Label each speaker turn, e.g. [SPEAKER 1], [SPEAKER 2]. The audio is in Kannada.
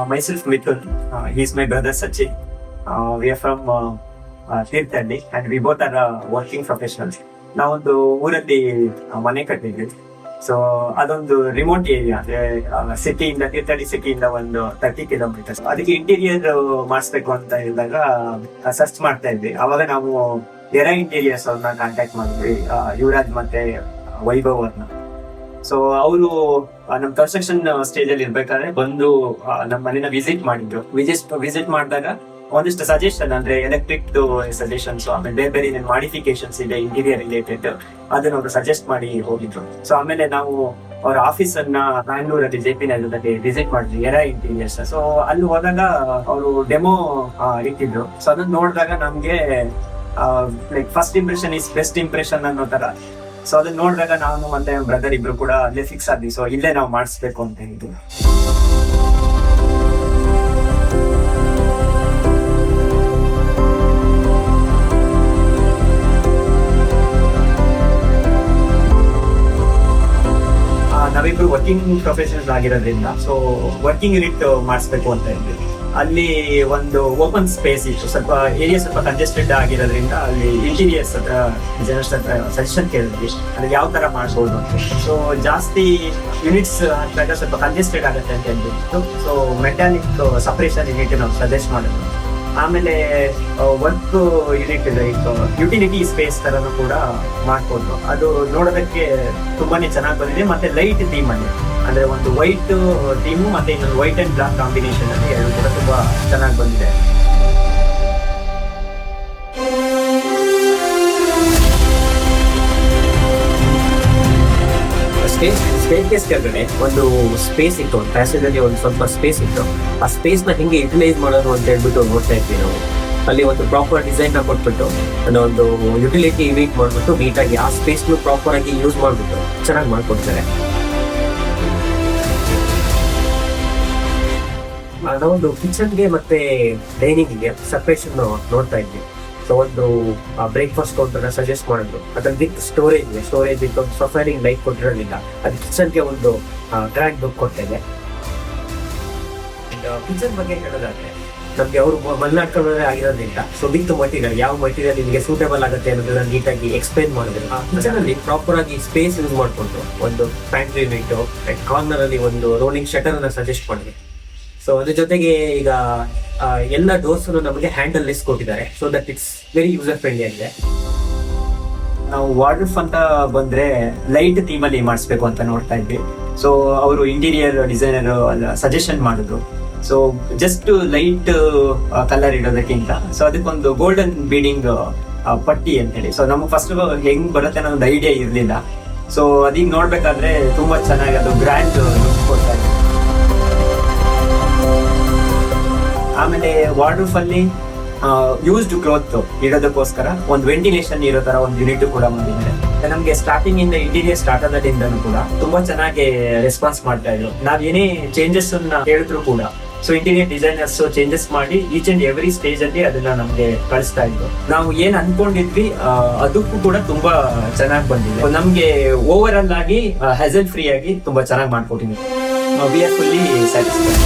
[SPEAKER 1] Myself Mithun, he's my brother Sachin. We are from Tirthalli and we both are working professionals. ನಾವೊಂದು ಊರಲ್ಲಿ ಮನೆ ಕಟ್ಟಿದ್ವಿ. ಸೊ ಅದೊಂದು ರಿಮೋಟ್ ಏರಿಯಾ, ಅಂದ್ರೆ ಸಿಟಿಯಿಂದ, ತೀರ್ಥಹಳ್ಳಿ ಸಿಟಿಯಿಂದ ಒಂದು 30 ಕಿಲೋಮೀಟರ್ಸ್. ಅದಕ್ಕೆ ಇಂಟೀರಿಯರ್ ಮಾಡಿಸ್ಬೇಕು ಅಂತ ಹೇಳಿದಾಗ ಸರ್ಚ್ ಮಾಡ್ತಾ ಇದ್ವಿ. ಅವಾಗ ನಾವು ಎರಾ ಇಂಟೀರಿಯರ್ಸ್ ಅವ್ರನ್ನ ಕಾಂಟ್ಯಾಕ್ಟ್ ಮಾಡಿದ್ವಿ, ಯುವರಾಜ್ ಮತ್ತೆ ವೈಭವ್ ಅವ್ರನ್ನ. ಸೊ ಅವರು ನಮ್ ಕನ್ಸ್ಟ್ರಕ್ಷನ್ ಸ್ಟೇಜ್ ಅಲ್ಲಿ ಇರ್ಬೇಕಾದ್ರೆ ಬಂದು ನಮ್ಮ ಮನೇನ ವಿಸಿಟ್ ಮಾಡಿದಾಗ ಒಂದಿಷ್ಟು ಸಜೆಷನ್, ಅಂದ್ರೆ ಎಲೆಕ್ಟ್ರಿಕ್ ಸಜೆಷನ್ಸ್, ಆಮೇಲೆ ಬೇರೆ ಬೇರೆ ಏನೇನು ಮಾಡಿಫಿಕೇಶನ್ಸ್ ಇದೆ ಇಂಟೀರಿಯರ್ ರಿಲೇಟೆಡ್, ಅದನ್ನ ಅವರು ಸಜೆಸ್ಟ್ ಮಾಡಿ ಹೋಗಿದ್ರು. ಸೊ ಆಮೇಲೆ ನಾವು ಅವ್ರ ಆಫೀಸ್ ಅನ್ನ ಬ್ಯಾಂಗ್ಳೂರಲ್ಲಿ JP ನಗರದಲ್ಲಿ ವಿಸಿಟ್ ಮಾಡಿದ್ವಿ, ಎರಾ ಇಂಟೀರಿಯರ್ಸ್. ಸೊ ಅಲ್ಲಿ ಹೋದಾಗ ಅವರು ಡೆಮೋ ಇಟ್ಟಿದ್ರು. ಸೊ ಅದನ್ನ ನೋಡಿದಾಗ ನಮ್ಗೆ like first impression is best impression ಅನ್ನೋ ತರ. ಸೊ ಅದನ್ನ ನೋಡಿದಾಗ ನಾನು ಮತ್ತೆ ಬ್ರದರ್ ಇಬ್ರು ಕೂಡ ಅಲ್ಲೇ ಫಿಕ್ಸ್ ಆದ್ವಿ. ಸೊ ಇಲ್ಲೇ ನಾವು ಮಾಡಿಸ್ಬೇಕು ಅಂತ ಹೇಳಿದ್ವಿ. ನಾವಿಬ್ರು ವರ್ಕಿಂಗ್ ಪ್ರೊಫೆಷನಲ್ಸ್ ಆಗಿರೋದ್ರಿಂದ ಸೊ ವರ್ಕಿಂಗ್ ಯೂನಿಟ್ ಮಾಡಿಸ್ಬೇಕು ಅಂತ ಇದ್ವಿ. ಅಲ್ಲಿ ಒಂದು ಓಪನ್ ಸ್ಪೇಸ್ ಇತ್ತು, ಸ್ವಲ್ಪ ಏರಿಯಾ ಸ್ವಲ್ಪ ಕಂಜೆಸ್ಟೆಡ್ ಆಗಿರೋದ್ರಿಂದ ಅಲ್ಲಿ ಇಂಟೀರಿಯರ್ಸ್ ಹತ್ರ ಡಿಸೈನರ್ಸ್ ಹತ್ರ ಸಜೆಷನ್ ಕೇಳಿದ್ವಿ, ಅಲ್ಲಿ ಯಾವ ತರ ಮಾಡ್ಬೋದು ಅಂತ. ಸೊ ಜಾಸ್ತಿ ಯೂನಿಟ್ಸ್ ಹಾಕಿದಾಗ ಸ್ವಲ್ಪ ಕಂಜೆಸ್ಟೆಡ್ ಆಗುತ್ತೆ ಅಂತ ಹೇಳ್ಬಿಟ್ಟು ಸೊ ಮೆಕ್ಯಾನಿಕ್ ಸಪರೇಷನ್ ಯೂನಿಟ್ ನಾವು ಸಜೆಸ್ಟ್ ಮಾಡಿದ್ವಿ. ಆಮೇಲೆ ವರ್ಕ್ ಯೂನಿಟ್ ಯುಟಿಲಿಟಿ ಸ್ಪೇಸ್ ತರನು ಕೂಡ ಮಾಡ್ಬೋದು. ಅದು ನೋಡೋದಕ್ಕೆ ತುಂಬಾನೇ ಚೆನ್ನಾಗಿ ಬಂದಿದೆ. ಮತ್ತೆ ಲೈಟ್ ಥೀಮ್ ಅಲ್ಲಿ, ಅಂದ್ರೆ ಒಂದು ವೈಟ್ ಥೀಮು ಮತ್ತೆ ಇನ್ನೊಂದು ವೈಟ್ ಅಂಡ್ ಬ್ಲಾಕ್ ಕಾಂಬಿನೇಷನ್ ಅಲ್ಲಿ ಎರಡು ಕೂಡ ತುಂಬಾ ಚೆನ್ನಾಗಿ ಬಂದಿದೆ. ಸ್ಟೇಟ್ ಕೇಸ್ ಕೆಳಗಡೆ ಒಂದು ಸ್ಪೇಸ್ ಇತ್ತು, ಒಂದು ಪ್ಯಾಸೇಜ್ ಅಲ್ಲಿ ಒಂದು ಸ್ವಲ್ಪ ಸ್ಪೇಸ್ ಇತ್ತು. ಆ ಸ್ಪೇಸ್ ನ ಹೆಂಗೆ ಯುಟಿಲೈಸ್ ಮಾಡೋದು ಅಂತ ಹೇಳ್ಬಿಟ್ಟು ನೋಡ್ತಾ ಇದ್ವಿ ನಾವು. ಅಲ್ಲಿ ಒಂದು ಪ್ರಾಪರ್ ಡಿಸೈನ್ ನ ಕೊಟ್ಬಿಟ್ಟು ಒಂದು ಯುಟಿಲಿಟಿ ಯೂನಿಟ್ ಮಾಡ್ಬಿಟ್ಟು ನೀಟಾಗಿ ಆ ಸ್ಪೇಸ್ ನು ಪ್ರಾಪರ್ ಆಗಿ ಯೂಸ್ ಮಾಡ್ಬಿಟ್ಟು ಚೆನ್ನಾಗಿ ಮಾಡ್ಕೊಡ್ತಾರೆ. ನಾವೊಂದು ಕಿಚನ್ಗೆ ಮತ್ತೆ ಡೈನಿಂಗ್ಗೆ ಸಪ್ರೇಷನ್ ನೋಡ್ತಾ ಇದ್ವಿ. ಸೊ ಒಂದು ಬ್ರೇಕ್ಫಾಸ್ಟ್ ಕೌಂಟರ್ ಸಜೆಸ್ಟ್ ಮಾಡಿದ್ರು, ಅದ್ರಲ್ಲಿ ವಿತ್ ಸ್ಟೋರೇಜ್ ವಿತ್ ಒಂದು ಸಫೈರಿಂಗ್ ಲೈಟ್ ಕೊಟ್ಟಿರೋದ್ರಿಂದ ಅದು ಕಿಚನ್ಗೆ ಒಂದು ಗ್ರ್ಯಾಂಡ್ ಲುಕ್ ಕೊಡ್ತಾ ಇದೆ. ಕಿಚನ್ ಬಗ್ಗೆ ಹೇಳೋದಾದ್ರೆ ನಮ್ಗೆ ಅವರು ಮಲ್ನಾಡ್ಕೊಂಡ್ರೆ ಆಗಿರೋದ್ರಿಂದ ಸೊ ವಿತ್ ಮಟೀರಿಯಲ್, ಯಾವ ಮಟೀರಿಯಲ್ ನಿಮಗೆ ಸೂಟೇಬಲ್ ಆಗುತ್ತೆ ಅನ್ನೋದನ್ನ ನೀಟಾಗಿ ಎಕ್ಸ್ಪ್ಲೈನ್ ಮಾಡಿದ್ರು. ಆ ಕಿಚನ್ ಅಲ್ಲಿ ಪ್ರಾಪರ್ ಆಗಿ ಸ್ಪೇಸ್ ಯೂಸ್ ಮಾಡ್ಕೊಂಡು ಒಂದು ಪ್ಯಾಂಟ್ರಿ ಯೂನಿಟ್ ಅಂಡ್ ಕಾರ್ನರ್ ಅಲ್ಲಿ ಒಂದು ರೋಲಿಂಗ್ ಶಟರ್ ಅನ್ನ ಸಜೆಸ್ಟ್ ಮಾಡಿದ್ರು. ಸೊ ಅದ್ರ ಜೊತೆಗೆ ಈಗ ಎಲ್ಲ ಡೋರ್ಸ್ ನಮಗೆ ಹ್ಯಾಂಡಲ್ ಲೆಸ್ ಕೊಟ್ಟಿದ್ದಾರೆ, so that it's very user friendly ಆಗಿದೆ. ನಾವು ವಾರ್ಡ್ರೂಫ್ ಅಂತ ಬಂದ್ರೆ ಲೈಟ್ ಥೀಮ್ ಅಲ್ಲಿ ಮಾಡಿಸ್ಬೇಕು ಅಂತ ನೋಡ್ತಾ ಇದ್ವಿ. ಸೊ ಅವರು ಇಂಟೀರಿಯರ್ ಡಿಸೈನರ್ ಸಜೆಷನ್ ಮಾಡಿದ್ರು. ಸೊ ಜಸ್ಟ್ ಲೈಟ್ ಕಲರ್ ಇಡೋದಕ್ಕಿಂತ ಸೊ ಅದಕ್ಕೊಂದು ಗೋಲ್ಡನ್ ಬೀಡಿಂಗ್ ಪಟ್ಟಿ ಅಂತ ಹೇಳಿ. ಸೊ ನಮ್ಗೆ ಫಸ್ಟ್ ಹೆಂಗ್ ಬರುತ್ತೆ ಅನ್ನೋ ಒಂದು ಐಡಿಯಾ ಇರ್ಲಿಲ್ಲ. ಸೊ ಅದೀಗ ನೋಡ್ಬೇಕಾದ್ರೆ ತುಂಬಾ ಚೆನ್ನಾಗಿ ಅದು ಗ್ರ್ಯಾಂಡ್ ಲುಕ್ ಕೊಡ್ತಾ ಇದೆ. ಆಮೇಲೆ ವಾರ್ಡ್ರೂಫ್ ಅಲ್ಲಿ ಯೂಸ್ಡ್ ಕ್ಲೋತ್ ಇಡೋದಕ್ಕೋಸ್ಕರ ಒಂದು ವೆಂಟಿಲೇಷನ್ ಇರೋ ತರ ಒಂದು ಯೂನಿಟ್ ಕೂಡ ಮಾಡಿದ್ದಾರೆ. ನಮ್ಗೆ ಸ್ಟಾರ್ಟಿಂಗ್ ಇಂದ ಇಂಟೀರಿಯರ್ ಸ್ಟಾರ್ಟ್ ಆದಾದಿಂದನೂ ಕೂಡ ತುಂಬಾ ಚೆನ್ನಾಗಿ ರೆಸ್ಪಾನ್ಸ್ ಮಾಡ್ತಾ ಇದ್ರು. ನಾವ್ ಏನೇ ಚೇಂಜಸ್ ಅನ್ನ ಹೇಳಿದ್ರು ಕೂಡ ಸೊ ಇಂಟೀರಿಯರ್ ಡಿಸೈನರ್ಸ್ ಚೇಂಜಸ್ ಮಾಡಿ ಈಚ್ ಅಂಡ್ ಎವ್ರಿ ಸ್ಟೇಜ್ ಅಲ್ಲಿ ಅದನ್ನ ನಮ್ಗೆ ಕಳಿಸ್ತಾ ಇದ್ರು. ನಾವು ಏನ್ ಅನ್ಕೊಂಡಿದ್ವಿ ಅದಕ್ಕೂ ಕೂಡ ತುಂಬಾ ಚೆನ್ನಾಗಿ ಬಂದಿದೆ. ನಮ್ಗೆ ಓವರ್ ಆಲ್ ಆಗಿ ಹೆಸಲ್ ಫ್ರೀ ಆಗಿ ತುಂಬಾ ಚೆನ್ನಾಗಿ ಮಾಡ್ಕೊಟ್ಟಿದ್ವಿ. We are fully satisfied.